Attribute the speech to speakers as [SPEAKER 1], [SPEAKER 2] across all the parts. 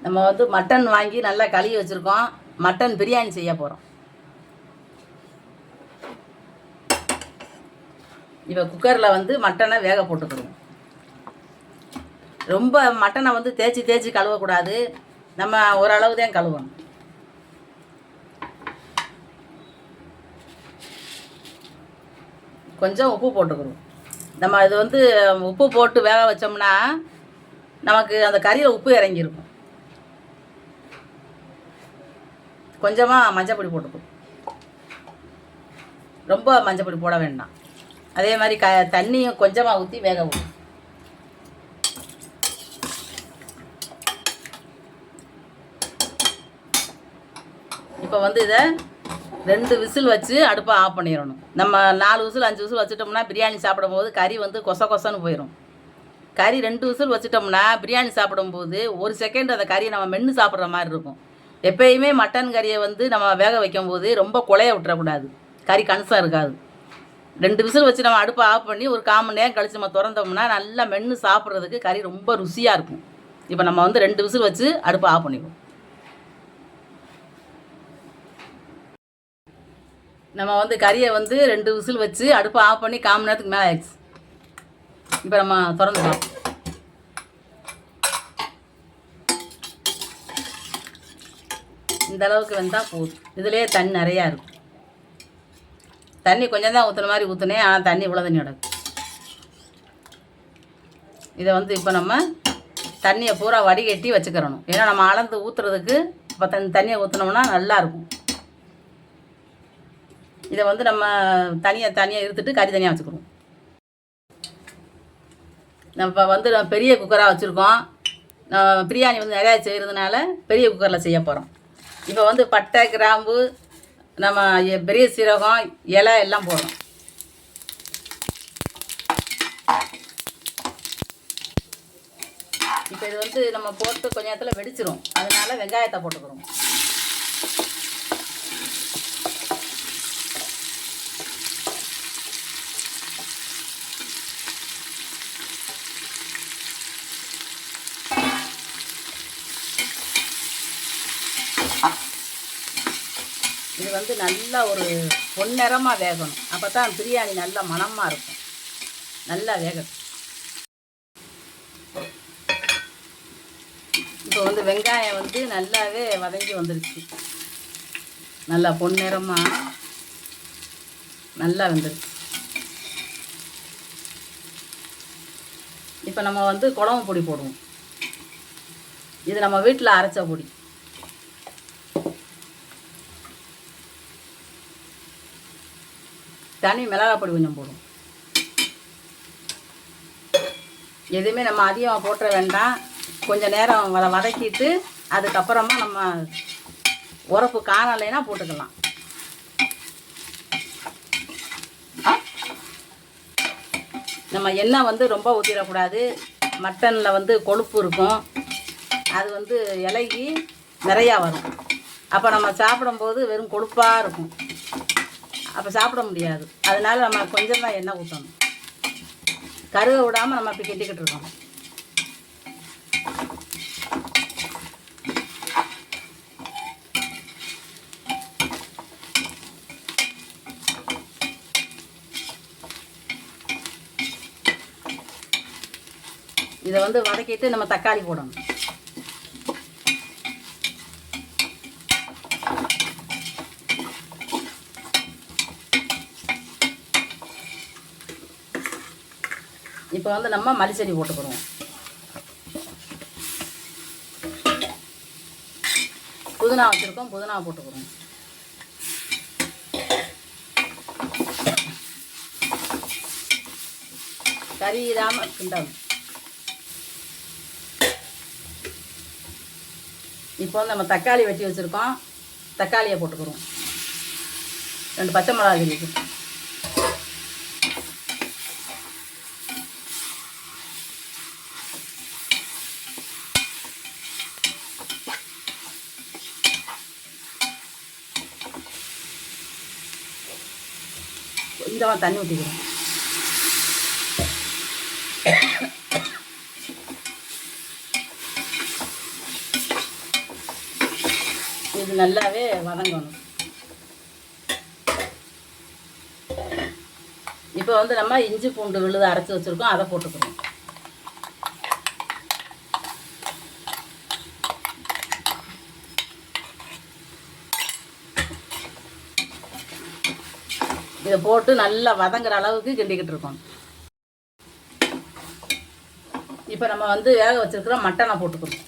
[SPEAKER 1] நம்ம வந்து மட்டன் வாங்கி நல்லா கழுவி வச்சுருக்கோம். மட்டன் பிரியாணி செய்ய போகிறோம். இப்போ குக்கரில் வந்து மட்டனை வேக போட்டுக்கிடுவோம். ரொம்ப மட்டனை வந்து தேய்ச்சி கழுவக்கூடாது. நம்ம ஓரளவு தான் கழுவணும். கொஞ்சம் உப்பு போட்டுக்கிடுவோம். நம்ம இது வந்து உப்பு போட்டு வேக வச்சோம்னா நமக்கு அந்த கறியில் உப்பு இறங்கியிருக்கும். கொஞ்சமாக மஞ்சப்பொடி போட்டுக்கணும். ரொம்ப மஞ்சப்பொடி போட வேண்டாம். அதே மாதிரி தண்ணியும் கொஞ்சமாக ஊற்றி வேக விடும். இப்போ வந்து இதை 2 விசில் வச்சு அடுப்பை ஆஃப் பண்ணிடணும். நம்ம 4 விசில் 5 விசில் வச்சுட்டோம்னா பிரியாணி சாப்பிடும்போது கறி வந்து கொசன்னு போயிடும். கறி 2 விசில் வச்சுட்டோம்னா பிரியாணி சாப்பிடும்போது 1 செகண்ட் அந்த கறியை நம்ம மென்று சாப்பிட்ற மாதிரி இருக்கும். எப்பயுமே மட்டன் கறியை வந்து நம்ம வேக வைக்கும்போது ரொம்ப குழைய விட்டுறக்கூடாது. கறி கன்சாக இருக்காது. 2 விசில் வச்சு நம்ம அடுப்பை ஆஃப் பண்ணி ஒரு 1/4 மணி நேரம் கழித்து நம்ம திறந்தோம்னா நல்லா மென்று சாப்பிட்றதுக்கு கறி ரொம்ப ருசியாக இருக்கும். இப்போ நம்ம வந்து 2 விசில் வச்சு அடுப்பை ஆஃப் பண்ணிடுவோம். நம்ம வந்து கறியை வந்து 2 விசில் வச்சு அடுப்பை ஆஃப் பண்ணி 1/4 மணி நேரத்துக்கு மேலே ஆயிடுச்சு. இப்போ நம்ம திறந்துக்கலாம். இந்த அளவுக்கு வெந்தால் போதும். இதுலேயே தண்ணி நிறையா இருக்கும். தண்ணி கொஞ்சம் தான் ஊற்றுன மாதிரி ஊற்றுனேன். ஆனால் தண்ணி இவ்வளோ தண்ணி கிடக்கு. இதை வந்து இப்போ நம்ம தண்ணியை பூரா வடிகட்டி வச்சுக்கிறணும். ஏன்னா நம்ம அளந்து ஊற்றுறதுக்கு இப்போ தண்ணியை ஊற்றினோம்னா நல்லாயிருக்கும். இதை வந்து நம்ம தனியாக இருத்துட்டு கறி தனியாக வச்சுக்கிறோம். நம்ம வந்து பெரிய குக்கராக வச்சுருக்கோம். பிரியாணி வந்து நிறையா செய்கிறதுனால பெரிய குக்கரில் செய்ய போகிறோம். இப்போ வந்து பட்டை, கிராம்பு, நம்ம பெரிய சீரகம், இலை எல்லாம் போடுறோம். இப்போ இது வந்து நம்ம போட்டு கொஞ்ச நேரத்தில் வெடிச்சிரும். அதனால வெங்காயத்தை போட்டுக்கிறோம். இது வந்து நல்லா ஒரு பொன்னிறமாக வேகணும். அப்போ தான் பிரியாணி நல்லா மணமாக இருக்கும். நல்லா வேகணும். இப்போ வந்து வெங்காயம் வந்து நல்லாவே வதங்கி வந்துருச்சு. நல்லா பொன்னிறமாக நல்லா வந்துருச்சு. இப்போ நம்ம வந்து குழம்பு பொடி போடுவோம். இது நம்ம வீட்டில் அரைச்ச பொடி. தனி மிளகாய் பொடி கொஞ்சம் போடுவோம். எதுவுமே நம்ம அதிகமாக போட்டுற வேண்டாம். கொஞ்சம் நேரம் வதக்கிட்டு அதுக்கப்புறமா நம்ம உரப்பு காணலைன்னா போட்டுக்கலாம். நம்ம எண்ணெய் வந்து ரொம்ப ஊற்றிடக்கூடாது. மட்டனில் வந்து கொழுப்பு இருக்கும். அது வந்து இலகி நிறையா வரும். அப்போ நம்ம சாப்பிடும்போது வெறும் கொழுப்பாக இருக்கும். அப்போ சாப்பிட முடியாது. அதனால நம்ம கொஞ்சம் தான் எண்ணெய் ஊற்றணும். கருவை விடாமல் நம்ம இப்படி கெட்டிக்கிட்டு இருக்கோம். இதை வந்து வதக்கிட்டு நம்ம தக்காளி போடணும். இப்போ வந்து நம்ம மல்லிச்செடி போட்டுக்கிறோம். புதினா வச்சுருக்கோம். புதினா போட்டுக்கிறோம். கறியிடாமல் கிண்டணும். இப்போ வந்து நம்ம தக்காளி வெட்டி வச்சுருக்கோம். தக்காளியை போட்டுக்கிறோம். 2 பச்சை மிளகாய் இருக்கு. கொஞ்சமாக தண்ணி ஊற்றிக்கிறோம். இது நல்லாவே வதங்கணும். இப்போ வந்து நம்ம இஞ்சி பூண்டு விழுது அரைச்சி வச்சுருக்கோம், அதை போட்டுக்கணும். இதை போட்டு நல்லா வதங்குற அளவுக்கு கிண்டிக்கிட்டு இருக்கோம். இப்போ நம்ம வந்து வேக வச்சிருக்கிற மட்டனை போட்டுக்கணும்.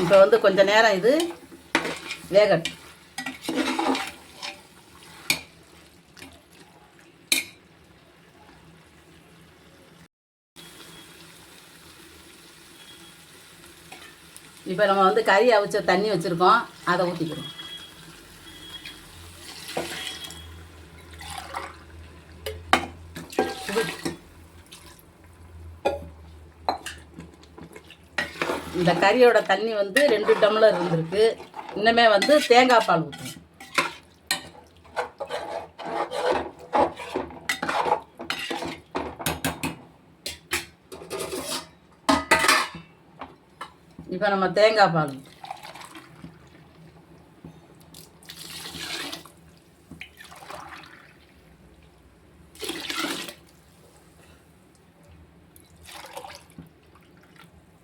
[SPEAKER 1] இப்போ வந்து கொஞ்ச நேரம் இது வேகட்டும். இப்போ நம்ம வந்து கறி அவிச்ச தண்ணி வச்சுருக்கோம், அதை ஊற்றிக்கிறோம். இந்த கறியோட தண்ணி வந்து 2 டம்ளர் இருந்திருக்கு. இன்னுமே வந்து தேங்காய் பால் ஊற்றணும். இப்போ நம்ம தேங்காய் பால்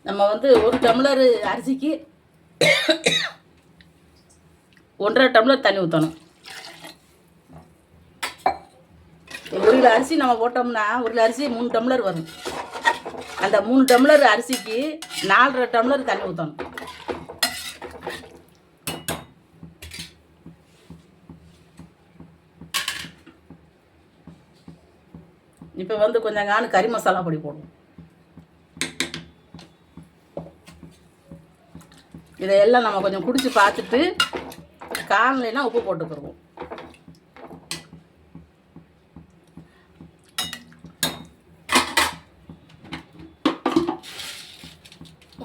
[SPEAKER 1] நம்ம வந்து 1 டம்ளர் அரிசிக்கு 1.5 டம்ளர் தண்ணி ஊற்றணும். 1 கிலோ அரிசி நம்ம போட்டோம்னா 1 கிலோ அரிசி 3 டம்ளர் வரும். அந்த 3 டம்ளர் அரிசிக்கு 4.5 டம்ளர் தண்ணி ஊற்றணும். இப்போ வந்து கொஞ்சம் கறி மசாலா பொடி போடுவோம். இதையெல்லாம் நம்ம கொஞ்சம் குடிச்சு பார்த்துட்டு காணலைன்னா உப்பு போட்டுக்கிடுவோம்.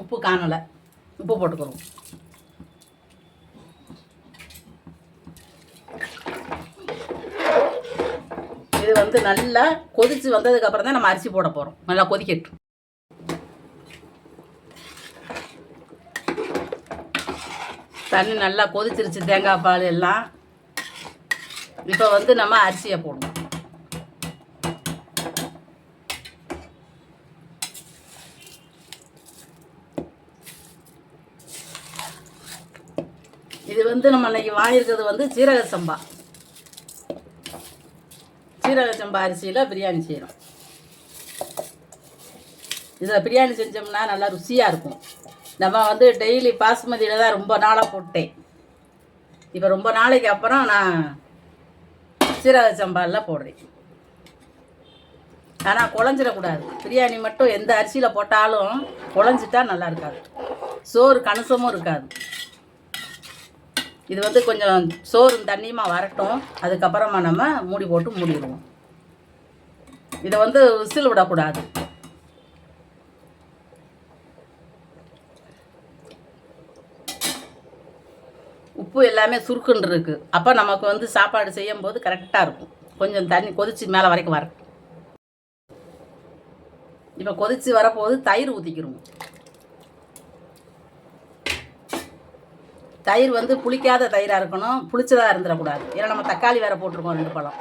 [SPEAKER 1] உப்பு காணலை, உப்பு போட்டுக்கிறோம். இது வந்து நல்லா கொதித்து வந்ததுக்கப்புறம் தான் நம்ம அரிசி போட போகிறோம். நல்லா கொதிக்கட்டும். தண்ணி நல்லா கொதிச்சிருச்சு, தேங்காய் பால் எல்லாம். இப்போ வந்து நம்ம அரிசியை போடணும். இது வந்து நம்ம இன்னைக்கு வாங்கியிருக்கிறது வந்து சீரக சம்பா அரிசியில் பிரியாணி செய்கிறோம். இதில் பிரியாணி செஞ்சோம்னா நல்லா ருசியாக இருக்கும். நம்ம வந்து டெய்லி பாசுமதியில் தான் ரொம்ப நாளாக போட்டேன். இப்போ ரொம்ப நாளைக்கு அப்புறம் நான் சீரக சம்பாவில் போடுறேன். ஆனால் குழஞ்சிடக்கூடாது. பிரியாணி மட்டும் எந்த அரிசியில் போட்டாலும் குழஞ்சிட்டா நல்லா இருக்காது, சோறு கணிசமும் இருக்காது. இது வந்து கொஞ்சம் சோறும் தண்ணியுமா வரட்டும், அதுக்கப்புறமா நம்ம மூடி போட்டு மூடிடுவோம். இதை வந்து விசில் விடக்கூடாது. உப்பு எல்லாமே சுருக்குன்னு இருக்குது. அப்போ நமக்கு வந்து சாப்பாடு செய்யும் போது கரெக்டாக இருக்கும். கொஞ்சம் தண்ணி கொதித்து மேலே வரைக்கும் வரட்டும். இப்போ கொதித்து வரப்போது தயிர் ஊற்றிக்கிடுவோம். தயிர் வந்து புளிக்காத தயிராக இருக்கணும், புளிச்சதாக இருந்துடக்கூடாது. ஏன்னா நம்ம தக்காளி வேறு போட்டிருக்கோம், 2 பழம்.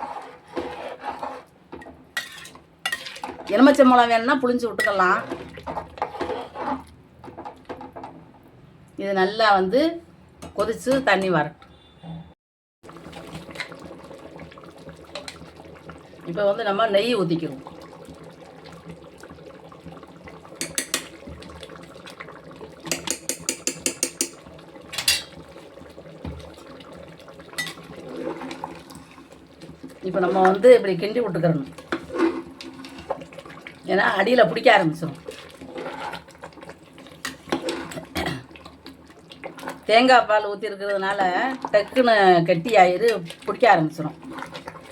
[SPEAKER 1] எலுமிச்சம்பழம் வேணும்னா புளிஞ்சு விட்டுக்கலாம். இது நல்லா வந்து கொதித்து தண்ணி வரட்டும். இப்போ வந்து நம்ம நெய் ஊற்றிக்கிறோம். இப்போ நம்ம வந்து இப்படி கிண்டி விட்டுக்கிறணும், ஏன்னா அடியில் பிடிக்க ஆரம்பிச்சிடும். தேங்காய் பால் ஊற்றிருக்கிறதுனால டக்குன்னு கெட்டி ஆயிரு, பிடிக்க ஆரம்பிச்சிடும்.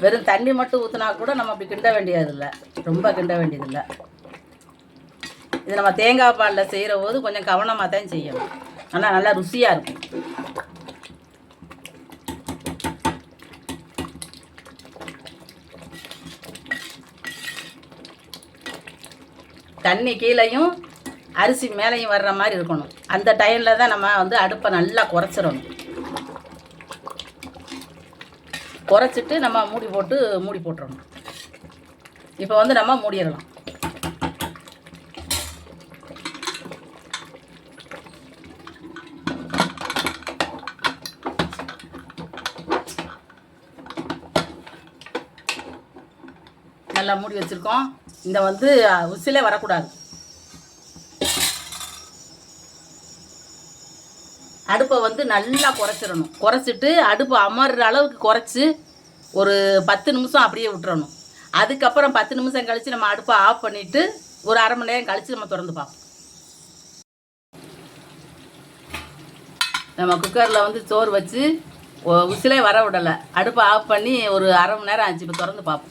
[SPEAKER 1] வெறும் தண்ணி மட்டும் ஊற்றினா கூட நம்ம அப்படி கிண்ட வேண்டியதில்லை, ரொம்ப கிண்ட வேண்டியதில்லை. இது நம்ம தேங்காய் பாலில் செய்கிற போது கொஞ்சம் கவனமாக தான் செய்யணும். ஆனால் நல்லா ருசியாக இருக்கும். தண்ணி கீழேயும் அரிசி மேலேயும் வர்ற மாதிரி இருக்கணும். அந்த டைமில் தான் நம்ம வந்து அடுப்பை நல்லா குறைச்சிடணும். குறைச்சிட்டு நம்ம மூடி போட்டுறணும். இப்போ வந்து நம்ம மூடிடலாம். நல்லா மூடி வச்சுருக்கோம். இந்த வந்து விசிலே வரக்கூடாது. அடுப்பை வந்து நல்லா குறைச்சிடணும். குறைச்சிட்டு அடுப்பு அமர்ற அளவுக்கு குறைச்சி ஒரு 10 நிமிஷம் அப்படியே விட்டுறணும். அதுக்கப்புறம் 10 நிமிஷம் கழித்து நம்ம அடுப்பை ஆஃப் பண்ணிவிட்டு ஒரு அரை மணி நேரம் கழித்து நம்ம திறந்து பார்ப்போம். நம்ம குக்கரில் வந்து சோறு வச்சு விசிலே வர விடலை. அடுப்பை ஆஃப் பண்ணி ஒரு அரை மணி நேரம் ஆச்சு. இப்போ திறந்து பார்ப்போம்.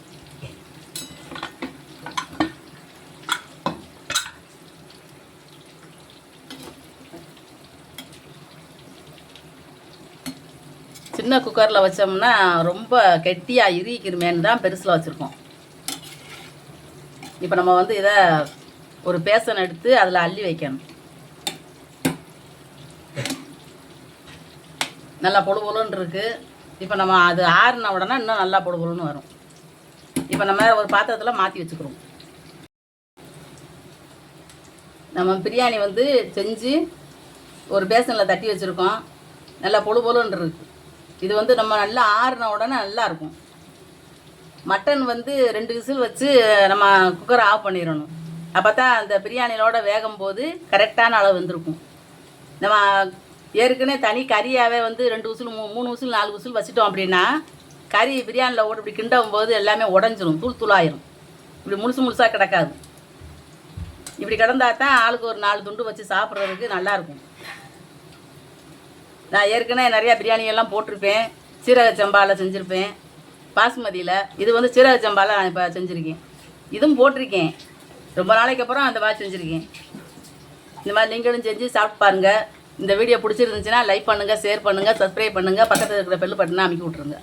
[SPEAKER 1] சின்ன குக்கரில் வச்சோம்னா ரொம்ப கெட்டியாக இறுகிருமேன்னு தான் பெருசில் வச்சுருக்கோம். இப்போ நம்ம வந்து இதை ஒரு பேசன் எடுத்து அதில் அள்ளி வைக்கணும். நல்லா பொழு பொழுன்னு இருக்குது. இப்போ நம்ம அது ஆறுன உடனே இன்னும் நல்லா பொழு பொழுன்னு வரும். இப்போ நம்ம ஒரு பாத்திரத்தில் மாற்றி வச்சுக்கிறோம். நம்ம பிரியாணி வந்து செஞ்சு ஒரு பேசனில் தட்டி வச்சுருக்கோம். நல்லா பொழு பொழுன்னு இருக்குது. இது வந்து நம்ம நல்லா ஆறுன உடனே நல்லாயிருக்கும். மட்டன் வந்து 2 விசில் வச்சு நம்ம குக்கரை ஆஃப் பண்ணிடணும். அப்போ தான் அந்த பிரியாணியோட வேகும் போது கரெக்டான அளவு வந்துருக்கும். நம்ம ஏற்கனவே தனி கறியாகவே வந்து 2 விசில் 3 விசில் 4 விசில் வச்சுட்டோம் அப்படின்னா கறி பிரியாணியில் ஓட்டு இப்படி கிண்டும் போது எல்லாமே உடஞ்சிரும், தூளாயிரும். இப்படி முழுசாக கிடக்காது. இப்படி கிடந்தா தான் ஆளுக்கு ஒரு 4 துண்டு வச்சு சாப்பிட்றதுக்கு நல்லாயிருக்கும். நான் ஏற்கனவே நிறையா பிரியாணியெல்லாம் போட்டிருப்பேன். சீரக சம்பாவில் செஞ்சுருப்பேன், பாசுமதியில். இது வந்து சீரக சம்பாவில் நான் இப்போ செஞ்சுருக்கேன். இதுவும் போட்டிருக்கேன். ரொம்ப நாளைக்கு அப்புறம் அந்த மாதிரி செஞ்சுருக்கேன். இந்த மாதிரி நீங்களும் செஞ்சு சாப்பிட்டு பாருங்கள். இந்த வீடியோ பிடிச்சிருந்துச்சுன்னா லைக் பண்ணுங்கள், ஷேர் பண்ணுங்கள், சப்ஸ்கிரைப் பண்ணுங்கள், பக்கத்தில் இருக்கிற பெல் பட்டனை அமைக்கி விட்ருங்க.